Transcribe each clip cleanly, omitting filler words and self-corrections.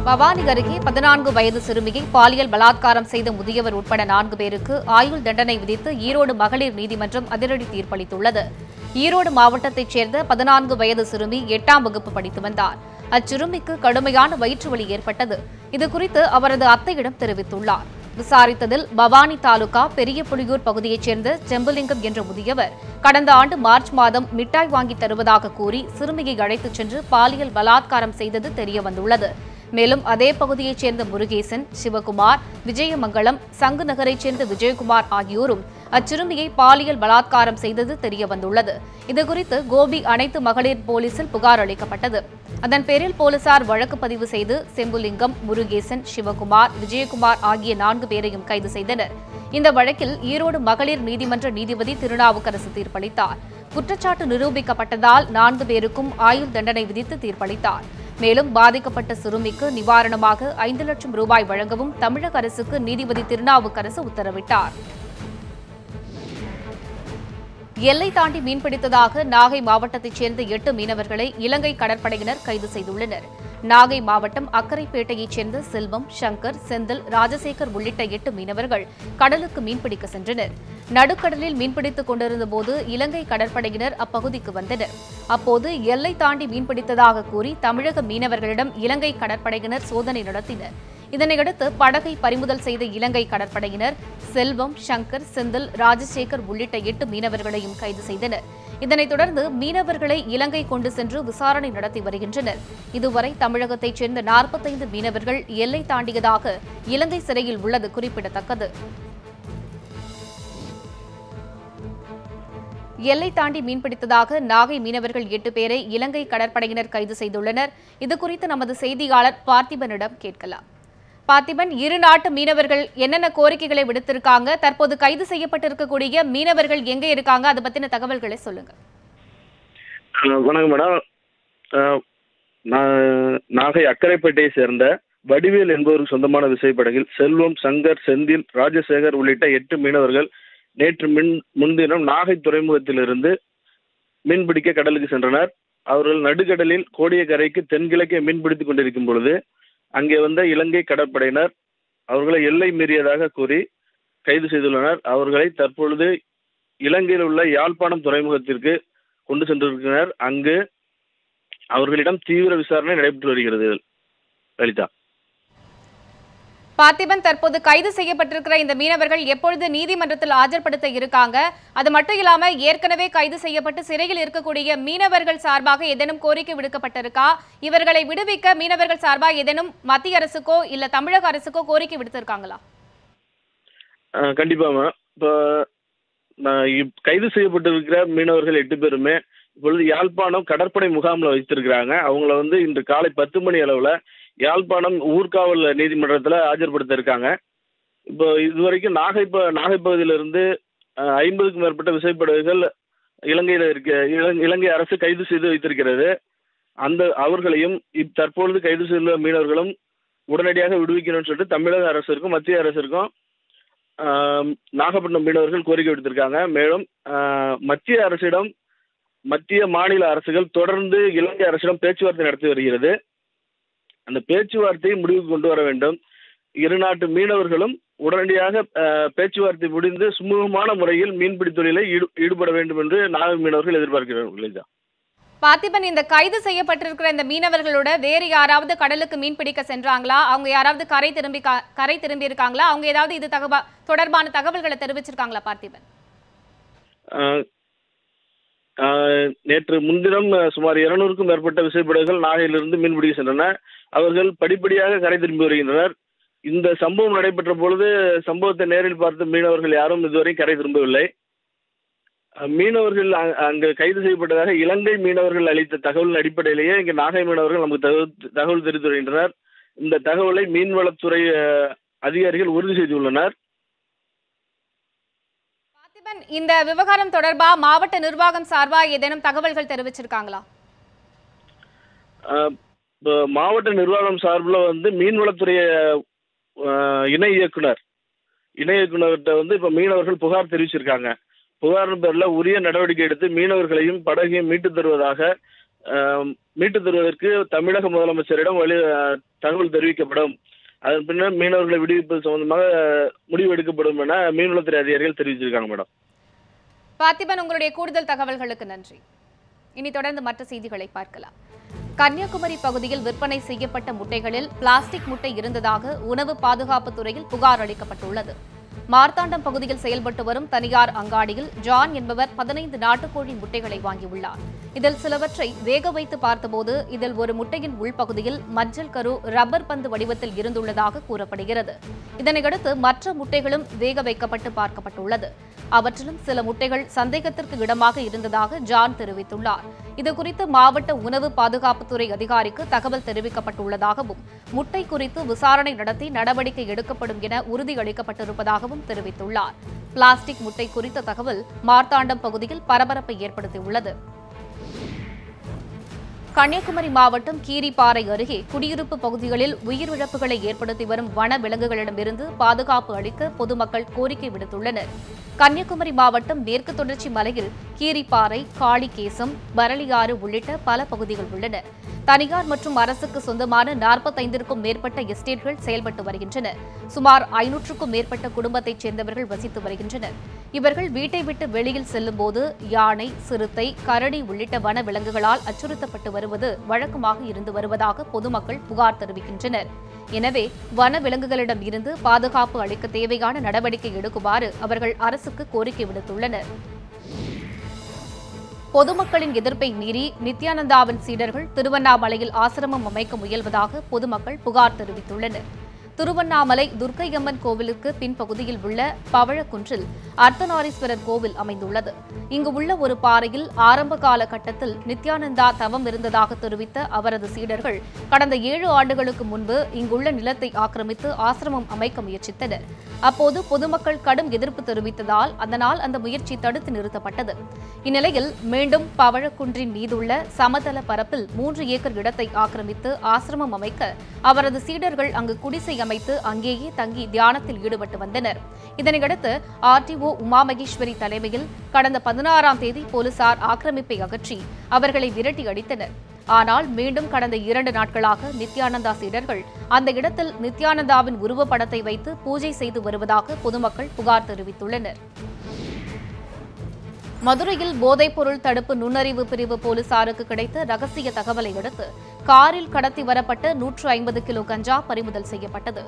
பவானி அருகே 14 வயது சிறுமியை பாலியல் பலாத்காரம் செய்த முதியவர் உட்பட 4 பேருக்கு ஆயுள் தண்டனை விதித்து ஈரோடு மகளிர் நீதிமன்றம் அதிரடி தீர்ப்பளித்துள்ளது. ஈரோடு மாவட்டத்தைச் சேர்ந்த 14 வயது சிறுமி 8ஆம் வகுப்பு படித்து வந்தார். அச்சிறுமிக்கு கடுமையான வயிற்றுவலி ஏற்பட்டது. இதுகுறித்து அவரது அத்தையிடம் தெரிவித்துள்ளார். விசாரித்ததில் பவானி தாலுகா பெரிய புலியூர் பகுதியைச் சேர்ந்த செம்புலிங்கம் என்ற முதியவர் கடந்த ஆண்டு மார்ச் மாதம் மிட்டாய் வாங்கி தருவதாக கூறி சிறுமியை அழைத்துச் சென்று பாலியல் பலாத்காரம் செய்தது தெரியவந்துள்ளது. மேலும் அதே பகுதியைச் சேர்ந்த முருகேசன், சிவகுமார், விஜயமங்கலம், சங்கு நகரைச் சேர்ந்த விஜயகுமார் ஆகியோரும் அச்சிறுமியை பாலியல் பலாத்காரம் செய்தது தெரியவந்துள்ளது. இதுகுறித்து கோபி அனைத்து மகளிர் போலீசில் புகார் அளிக்கப்பட்டது. அதன் பேரில் போலீசார் வழக்கு பதிவு செய்து செம்புலிங்கம், முருகேசன், சிவகுமார், விஜயகுமார் ஆகிய 4 பேரையும் கைது செய்தனர். இந்த வழக்கில் ஈரோடு மகளிர் நீதிமன்ற நீதிபதி திருநாவுக்கரசு தீர்ப்பளித்தார். குற்றச்சாட்டு நிரூபிக்கப்பட்டதால் 4 பேருக்கும் ஆயுள் தண்டனை விதித்து தீர்ப்பளித்தார். மேலும் பாதிக்கப்பட்ட சிறுமிக்கு நிவாரணமாக 5 லட்சம் ரூபாய் வழங்கவும் தமிழக அரசுக்கு நீதிபதி திருநாவுக்கரசு உத்தரவிட்டார். எல்லை தாண்டி மீன்பிடித்ததாக நாகை மாவட்டத்தைச் சேர்ந்த 8 மீனவர்களை இலங்கை கடற்படையினர் கைது செய்துள்ளனர். நாகை மாவட்டம் அக்கரைப்பேட்டையைச் சேர்ந்த செல்வம், சங்கர், செந்தில், ராஜசேகர் உள்ளிட்ட 8 மீனவர்கள் கடலுக்கு மீன்பிடிக்க சென்றனர். நடுக்கடலில் மீன்பிடித்துக் கொண்டிருந்தபோது இலங்கை கடற்படையினர் அப்பகுதிக்கு வந்தனர். அப்போது எல்லை தாண்டி மீன்பிடித்ததாக கூறி தமிழக மீனவர்களிடம் இலங்கை கடற்படையினர் சோதனை நடத்தினர். இதனையடுத்து படகை பறிமுதல் செய்த இலங்கை கடற்படையினர் செல்வம், சங்கர், செந்தில், ராஜசேகர் உள்ளிட்ட 8 மீனவர்களையும் கைது செய்தனர். இதனைத் தொடர்ந்து மீனவர்களை இலங்கை கொண்டு சென்று விசாரணை நடத்தி வருகின்றனர். இதுவரை தமிழகத்தைச் சேர்ந்த 45 மீனவர்கள் எல்லை தாண்டியதாக இலங்கை சிறையில் உள்ளது குறிப்பிடத்தக்கது. எல்லை தாண்டி மீன்பிடித்ததாக நாகை மீனவர்கள் 8 பேரை இலங்கை கடற்படையினர் கைது செய்துள்ளனர். இதுகுறித்து நமது செய்தியாளர் பார்த்திபனிடம் கேட்கலாம். பார்த்திபன், இரு நாட்டு மீனவர்கள் என்னென்ன கோரிக்கைகளை விடுத்திருக்காங்க? தற்போது கைது செய்யப்பட்டிருக்கக்கூடிய மீனவர்கள் எங்க இருக்காங்க? அதை பத்தின தகவல்களை சொல்லுங்க. வணக்கம் மேடம். நாகை அக்கரைப்பேட்டையை சேர்ந்த வடிவேல் என்பவருக்கு சொந்தமான விசைப்படகில் செல்வம், சங்கர், செந்தில், ராஜசேகர் உள்ளிட்ட 8 மீனவர்கள் நேற்று முன்தினம் நாகை துறைமுகத்திலிருந்து மீன்பிடிக்க கடலுக்கு சென்றனர். அவர்கள் நடுக்கடலில் கோடியக்கரைக்கு தென்கிழக்கே மீன்பிடித்துக் கொண்டிருக்கும் பொழுது அங்கே வந்த இலங்கை கடற்படையினர் அவர்களை எல்லை மீறியதாக கூறி கைது செய்துள்ளனர். அவர்களை தற்பொழுது இலங்கையில் உள்ள யாழ்ப்பாணம் துறைமுகத்திற்கு கொண்டு சென்றிருக்கிறார். அங்கு அவர்களிடம் தீவிர விசாரணை நடைபெற்று வருகிறது. லலிதா. பார்த்திபன், தற்போது கைது செய்யப்பட்டிருக்கிற இந்த மீனவர்கள் எப்பொழுது நீதிமன்றத்தில் ஆஜர்படுத்த இருக்காங்க? அது மட்டும் இல்லாம ஏற்கனவே கைது செய்யப்பட்டு சிறையில் இருக்கக்கூடிய மீனவர்கள் சார்பாக ஏதேனும் கோரிக்கை விடுக்கப்பட்டிருக்கா? இவர்களை விடுவிக்க மீனவர்கள் சார்பாக ஏதேனும் மத்திய அரசுக்கோ இல்ல தமிழக அரசுக்கோ கோரிக்கை விடுத்திருக்காங்களா? கண்டிப்பா. இப்போ கைது செய்யப்பட்டிருக்கிற மீனவர்கள் 8 பேருமே இப்பொழுது யாழ்ப்பாணம் கடற்படை முகாமில் வைத்திருக்கிறாங்க. அவங்கள இன்று காலை 10 மணி அளவில் யாழ்ப்பாணம் ஊர்காவல் நீதிமன்றத்தில் ஆஜர்படுத்த இருக்காங்க. இப்போ இதுவரைக்கும் நாகை பகுதியிலிருந்து 50க்கும் மேற்பட்ட விசைப்படகுகள் இலங்கையில் இலங்கை அரசு கைது செய்து வைத்திருக்கிறது. அவர்களையும் தற்பொழுது கைது செய்துள்ள மீனவர்களும் உடனடியாக விடுவிக்கணும்னு சொல்லிட்டு தமிழக அரசிற்கும் மத்திய அரசிற்கும் நாகப்பட்டினம் மீனவர்கள் கோரிக்கை விடுத்திருக்காங்க. மேலும் மத்திய மாநில அரசுகள் தொடர்ந்து இலங்கை அரசிடம் பேச்சுவார்த்தை நடத்தி வருகிறது. அந்த பேச்சுவார்த்தையை முடிவுக்கு கொண்டு வர வேண்டும். இரு நாட்டு மீனவர்களும் உடனடியாக பேச்சுவார்த்தை முடிந்து சுமூகமான முறையில் மீன்பிடி தொழிலில் ஈடுபட வேண்டும் என்று நாகை மீனவர்கள் எதிர்பார்க்கிறார்கள். பார்த்திபன், இந்த கைது செய்யப்பட்டிருக்கிற இந்த மீனவர்களோட வேறு யாராவது கடலுக்கு மீன் பிடிக்க சென்றாங்களா? அவங்க யாராவது கரை திரும்பி இருக்காங்களா? அவங்க ஏதாவது இது தொடர்பான தகவல்களை தெரிவிச்சிருக்காங்களா பார்த்திபன்? நேற்று முன்தினம் சுமார் 200க்கும் மேற்பட்ட விசைப்படகுகள் நாகையிலிருந்து மீன்பிடிக்க சென்றன. அவர்கள் படிப்படியாக கரை திரும்பி வருகின்றனர். இந்த சம்பவம் நடைபெற்ற பொழுது சம்பவத்தை நேரில் பார்த்த மீனவர்கள் யாரும் இதுவரை கரை திரும்பவில்லை. மீனவர்கள் அங்கு கைது செய்யப்பட்டதாக இலங்கை மீனவர்கள் அளித்த தகவலின் அடிப்படையிலேயே இங்கே நாகை மீனவர்கள் நமக்கு தகவல் தெரிவித்து வருகின்றனர். இந்த தகவலை மீன்வளத்துறை அதிகாரிகள் உறுதி செய்துள்ளனர். இந்த விவகாரம் தொடர்பா மாவட்ட நிர்வாகம் சார்பா ஏதேனும் தகவல்கள் தெரிவிச்சிருக்காங்களா? மாவட்ட நிர்வாகம் சார்பில் மீன்வளத்துறை இணை இயக்குனர்கிட்ட இப்ப மீனவர்கள் புகார் தெரிவிச்சிருக்காங்க. புகாரின் பேரில் உரிய நடவடிக்கை எடுத்து மீனவர்களையும் படகையும் மீட்டு தருவதாக மீட்டு தருவதற்கு தமிழக முதலமைச்சரிடம் தகவல் தெரிவிக்கப்படும். அதன் பின்னர் மீனவர்களை விடுவிப்பது சம்பந்தமாக முடிவு எடுக்கப்படும் என மீன்வளத்துறை அதிகாரிகள் தெரிவிச்சிருக்காங்க மேடம். பார்த்திபன், உங்களுடைய கூடுதல் தகவல்களுக்கு நன்றி. இனி தொடர்ந்து மற்ற செய்திகளை பார்க்கலாம். கன்னியாகுமரி பகுதியில் விற்பனை செய்யப்பட்ட முட்டைகளில் பிளாஸ்டிக் முட்டை இருந்ததாக உணவு பாதுகாப்பு துறையில் புகார் அளிக்கப்பட்டுள்ளது. மார்த்தாண்டம் பகுதியில் செயல்பட்டு வரும் தனியார் அங்காடியில் ஜான் என்பவர் 15 நாட்டுக்கோழி முட்டைகளை வாங்கியுள்ளார். இதில் சிலவற்றை வேக வைத்து பார்த்தபோது இதில் ஒரு முட்டையின் உள்பகுதியில் மஞ்சள் கரு ரப்பர் பந்து வடிவத்தில் இருந்துள்ளதாக கூறப்படுகிறது. இதனையடுத்து மற்ற முட்டைகளும் வேக வைக்கப்பட்டு பார்க்கப்பட்டுள்ளது. அவற்றிலும் சில முட்டைகள் சந்தேகத்திற்கு இடமாக இருந்ததாக ஜான் தெரிவித்துள்ளார். இதுகுறித்து மாவட்ட உணவு பாதுகாப்புத்துறை அதிகாரிக்கு தகவல் தெரிவிக்கப்பட்டுள்ளதாகவும் முட்டை குறித்து விசாரணை நடத்தி நடவடிக்கை எடுக்கப்படும் என உறுதியளிக்கப்பட்டிருப்பதாகவும் தெரிவித்துள்ளார். பிளாஸ்டிக் முட்டை குறித்த தகவல் மார்த்தாண்டம் பகுதியில் பரபரப்பை ஏற்படுத்தியுள்ளது. கன்னியாகுமரி மாவட்டம் கீரிப்பாறை அருகே குடியிருப்பு பகுதிகளில் உயிரிழப்புகளை ஏற்படுத்தி வரும் வன விலங்குகளிடமிருந்து பாதுகாப்பு அளிக்க பொதுமக்கள் கோரிக்கை விடுத்துள்ளனர். கன்னியாகுமரி மாவட்டம் மேற்கு தொடர்ச்சி மலையில் கீரிப்பாறை, காளிகேசம், பரளியாறு உள்ளிட்ட பல பகுதிகள் உள்ளன. தனியார் மற்றும் அரசுக்கு சொந்தமான 45க்கும் மேற்பட்ட எஸ்டேட்கள் செயல்பட்டு வருகின்றன. சுமார் 500க்கும் மேற்பட்ட குடும்பத்தைச் சேர்ந்தவர்கள் வசித்து வருகின்றனர். இவர்கள் வீட்டை விட்டு வெளியில் செல்லும்போது யானை, சிறுத்தை, கரடி உள்ளிட்ட வன விலங்குகளால் அச்சுறுத்தப்பட்டு வருவது வழக்கமாக இருந்து வருவதாக பொதுமக்கள் புகார் தெரிவிக்கின்றனர். எனவே வன விலங்குகளிடம் இருந்து பாதுகாப்பு அளிக்க தேவையான நடவடிக்கை எடுக்குமாறு அவர்கள் அரசுக்கு கோரிக்கை விடுத்துள்ளனர். பொதுமக்களின் எதிர்ப்பை மீறி நித்யானந்தாவின் சீடர்கள் திருவண்ணாமலையில் ஆசிரமம் அமைக்க முயல்வதாக பொதுமக்கள் புகார் தெரிவித்துள்ளனர். திருவண்ணாமலை துர்க்கையம்மன் கோவிலுக்கு பின்பகுதியில் உள்ள பவழக்குன்றில் அர்த்தநாரீஸ்வரர் கோவில் அமைந்துள்ளது. இங்கு உள்ள ஒரு பாறையில் ஆரம்ப கால கட்டத்தில் நித்யானந்தா தவம் இருந்ததாக தெரிவித்த அவரது சீடர்கள் கடந்த 7 ஆண்டுகளுக்கு முன்பு இங்குள்ள நிலத்தை ஆக்கிரமித்து ஆசிரமம் அமைக்க முயற்சித்தனர். அப்போது பொதுமக்கள் கடும் எதிர்ப்பு தெரிவித்ததால் அந்த முயற்சி தடுத்து நிறுத்தப்பட்டது. இந்நிலையில் மீண்டும் பவழக்குன்றின் மீதுள்ள சமதள பரப்பில் 3 ஏக்கர் இடத்தை ஆக்கிரமித்து ஆசிரமம் அமைக்க அவரது சீடர்கள் அங்கு குடிசை அமைத்து அங்கேயே தங்கி தியானத்தில் ஈடுபட்டு வந்தனர். இதனையடுத்து ஆர்டிஓ உமா மகேஸ்வரி தலைமையில் கடந்த 16ஆம் தேதி போலீசார் ஆக்கிரமிப்பை அகற்றி அவர்களை விரட்டி அடித்தனர். ஆனால் மீண்டும் கடந்த 2 நாட்களாக நித்யானந்தா சீடர்கள் அந்த இடத்தில் நித்யானந்தாவின் உருவப்படத்தை வைத்து பூஜை செய்து வருவதாக பொதுமக்கள் புகார் தெரிவித்துள்ளனர். மதுரையில் போதைப்பொருள் தடுப்பு நுண்ணறிவு பிரிவு போலீசாருக்கு கிடைத்த ரகசிய தகவலை அடுத்து காரில் கடத்தி வரப்பட்ட 150 கிலோ கஞ்சா பறிமுதல் செய்யப்பட்டது.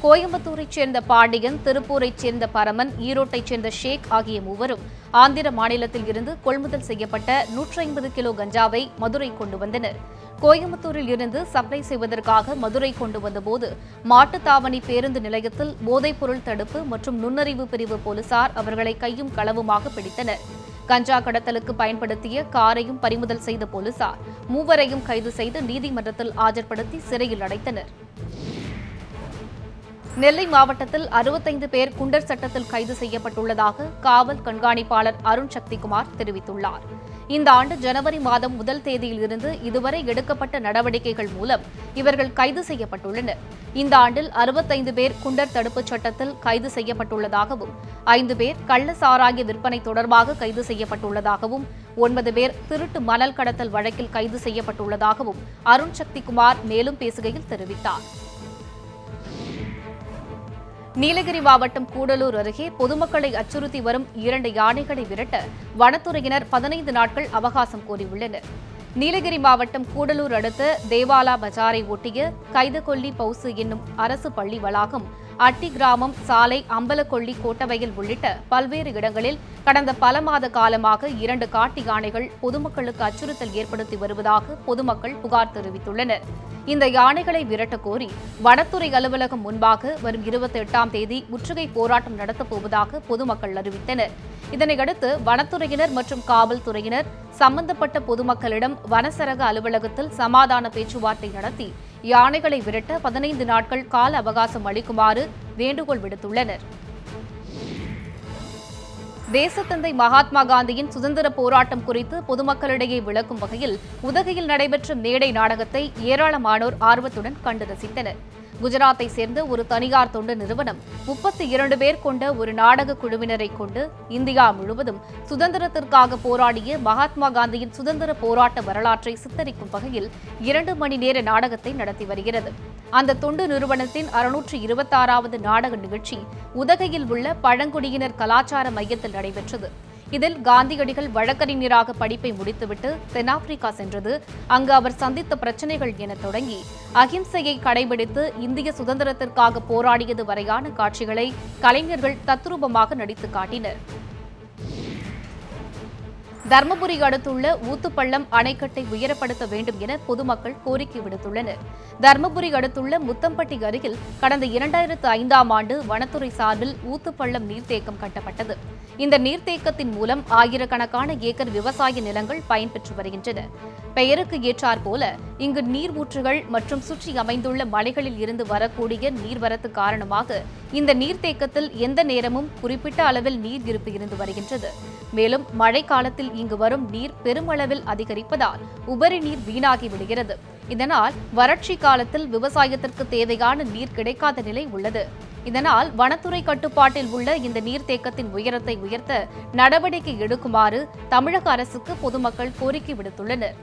கோயம்புத்தூரைச் சேர்ந்த பாண்டியன், திருப்பூரைச் சேர்ந்த பரமன், ஈரோட்டைச் சேர்ந்த ஷேக் ஆகிய மூவரும் ஆந்திர மாநிலத்தில் இருந்து கொள்முதல் செய்யப்பட்ட 150 கிலோ கஞ்சாவை மதுரை கொண்டு வந்தனர். கோயம்புத்தூரில் இருந்து சப்ளை செய்வதற்காக மதுரை கொண்டு வந்தபோது மாட்டுத்தாவணி பேருந்து நிலையத்தில் போதைப்பொருள் தடுப்பு மற்றும் நுண்ணறிவு பிரிவு போலீசார் அவர்களை கையும் களவுமாக பிடித்தனர். கஞ்சா கடத்தலுக்கு பயன்படுத்திய காரையும் பறிமுதல் செய்த போலீசார் மூவரையும் கைது செய்து நீதிமன்றத்தில் ஆஜர்படுத்தி சிறையில் அடைத்தனர். நெல்லை மாவட்டத்தில் 65 பேர் குண்டர் சட்டத்தில் கைது செய்யப்பட்டுள்ளதாக காவல் கண்காணிப்பாளர் அருண் சக்திகுமார் தெரிவித்துள்ளார். இந்த ஆண்டு ஜனவரி மாதம் 1 தேதியில் இருந்து இதுவரை எடுக்கப்பட்ட நடவடிக்கைகள் மூலம் இவர்கள் கைது செய்யப்பட்டுள்ளனர். இந்த ஆண்டில் 65 பேர் குண்டர் தடுப்புச் சட்டத்தில் கைது செய்யப்பட்டுள்ளதாகவும் 5 பேர் கள்ள சாராய விற்பனை தொடர்பாக கைது செய்யப்பட்டுள்ளதாகவும் 9 பேர் திருட்டு மணல் கடத்தல் வழக்கில் கைது செய்யப்பட்டுள்ளதாகவும் அருண் சக்திகுமார் மேலும் பேசுகையில் தெரிவித்தார். நீலகிரி மாவட்டம் கூடலூர் அருகே பொதுமக்களை அச்சுறுத்தி வரும் 2 யானைகளை விரட்ட வனத்துறையினர் 15 நாட்கள் அவகாசம் கோரியுள்ளனர். நீலகிரி மாவட்டம் கூடலூர் அடுத்த தேவாலா பஜாரை ஒட்டிய கைதகொல்லி பவுசு என்னும் அரசு பள்ளி வளாகம், அட்டி கிராமம், சாலை, அம்பலக்கொல்லி, கோட்டவயல் உள்ளிட்ட பல்வேறு இடங்களில் கடந்த பல மாத காலமாக 2 காட்டு யானைகள் பொதுமக்களுக்கு அச்சுறுத்தல் ஏற்படுத்தி வருவதாக பொதுமக்கள் புகார் தெரிவித்துள்ளனர். இந்த யானைகளை விரட்டக் கோரி வனத்துறை அலுவலகம் முன்பாக வரும் 28ஆம் தேதி முற்றுகை போராட்டம் நடத்தப்போவதாக பொதுமக்கள் அறிவித்தனர். இதனையடுத்து வனத்துறையினர் மற்றும் காவல்துறையினர் சம்பந்தப்பட்ட பொதுமக்களிடம் வனச்சரக அலுவலகத்தில் சமாதான பேச்சுவார்த்தை நடத்தி யானைகளை விரட்ட 15 நாட்கள் கால அவகாசம் அளிக்குமாறு வேண்டுகோள் விடுத்துள்ளனர். தேசத்தந்தை மகாத்மா காந்தியின் சுதந்திர போராட்டம் குறித்து பொதுமக்களிடையே விளக்கும் வகையில் உதகையில் நடைபெற்ற மேடை நாடகத்தை ஏராளமானோர் ஆர்வத்துடன் கண்டு ரசித்தனர். குஜராத்தை சேர்ந்த ஒரு தனியார் தொண்டு நிறுவனம் 32 பேர் கொண்ட ஒரு நாடக குழுவினரை கொண்டு இந்தியா முழுவதும் சுதந்திரத்திற்காக போராடிய மகாத்மா காந்தியின் சுதந்திர போராட்ட வரலாற்றை சித்தரிக்கும் வகையில் 2 மணி நேர நாடகத்தை நடத்தி வருகிறது. அந்த தொண்டு நிறுவனத்தின் 626வது நாடக நிகழ்ச்சி உதகையில் உள்ள பழங்குடியினர் கலாச்சார மையத்தில் நடைபெற்றது. இதில் காந்தியடிகள் வழக்கறிஞராக படிப்பை முடித்துவிட்டு தென்னாப்பிரிக்கா சென்றது, அங்கு அவர் சந்தித்த பிரச்சினைகள் என தொடங்கி அகிம்சையை கடைபிடித்து இந்திய சுதந்திரத்திற்காக போராடியது வரையான காட்சிகளை கலைஞர்கள் தத்ரூபமாக நடித்து காட்டினர். தர்மபுரி அடுத்துள்ள ஊத்துப்பள்ளம் அணைக்கட்டை உயரப்படுத்த வேண்டும் என பொதுமக்கள் கோரிக்கை விடுத்துள்ளனர். தர்மபுரி அடுத்துள்ள முத்தம்பட்டி அருகில் கடந்த 2005ஆம் ஆண்டு வனத்துறை சார்பில் ஊத்துப்பள்ளம் நீர்த்தேக்கம் கட்டப்பட்டது. இந்த நீர்த்தேக்கத்தின் மூலம் ஆயிரக்கணக்கான ஏக்கர் விவசாய நிலங்கள் பயன்பெற்று வருகின்றன. பெயருக்கு ஏற்றாற்போல இங்கு நீர் ஊற்றுகள் மற்றும் சுற்றி அமைந்துள்ள மலைகளில் இருந்து வரக்கூடிய நீர்வரத்து காரணமாக இந்த நீர்த்தேக்கத்தில் எந்த நேரமும் குறிப்பிட்ட அளவில் நீர் இருப்பு இருந்து வருகின்றது. மேலும் மழைக்காலத்தில் இங்கு வரும் நீர் பெருமளவில் அதிகரிப்பதால் உபரி நீர் வீணாகி விடுகிறது. இதனால் வறட்சி காலத்தில் விவசாயத்திற்கு தேவையான நீர் கிடைக்காத நிலை உள்ளது. இதனால் வனத்துறை கட்டுப்பாட்டில் உள்ள இந்த நீர்த்தேக்கத்தின் உயரத்தை உயர்த்த நடவடிக்கை எடுக்குமாறு தமிழக அரசுக்கு பொதுமக்கள் கோரிக்கை விடுத்துள்ளனர்.